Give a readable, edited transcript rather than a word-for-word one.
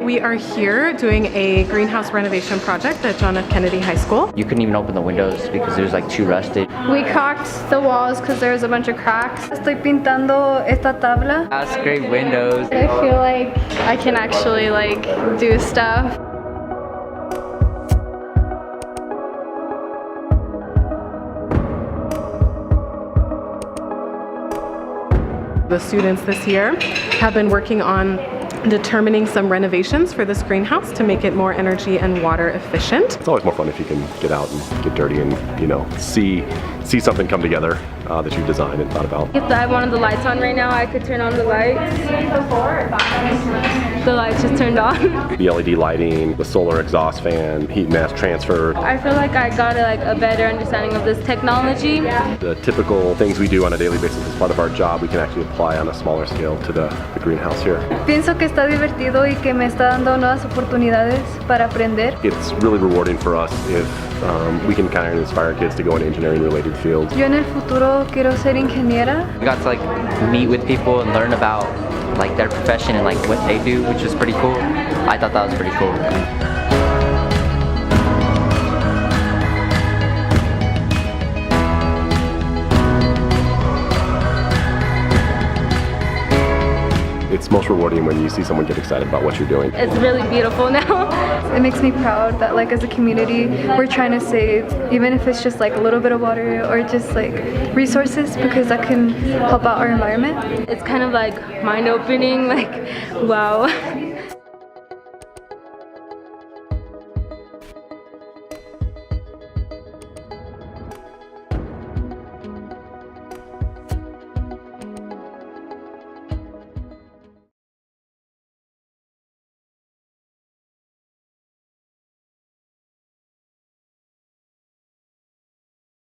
We are here doing a greenhouse renovation project at John F. Kennedy High School. You couldn't even open the windows because it was like too rusted. We caulked the walls because there was a bunch of cracks. Estoy pintando esta tabla. I scraped windows. I feel like I can actually do stuff. The students this year have been working on determining some renovations for this greenhouse to make it more energy and water efficient. It's always more fun if you can get out and get dirty and, you know, see something come together that you've designed and thought about. If I wanted the lights on right now, I could turn on the lights. The lights just turned on. The LED lighting, the solar exhaust fan, heat mass transfer. I feel like I got a better understanding of this technology. The typical things we do on a daily basis as part of our job, we can actually apply on a smaller scale to the greenhouse here. Pienso que está divertido y que me está dando nuevas oportunidades para aprender. It's really rewarding for us if we can kind of inspire kids to go into engineering related fields. Yo en el futuro quiero ser ingeniera. We got to meet with people and learn about their profession and what they do, which is pretty cool. I thought that was pretty cool. It's most rewarding when you see someone get excited about what you're doing. It's really beautiful now. It makes me proud that as a community we're trying to save, even if it's just a little bit of water or just resources, because that can help out our environment. It's kind of mind-opening, wow.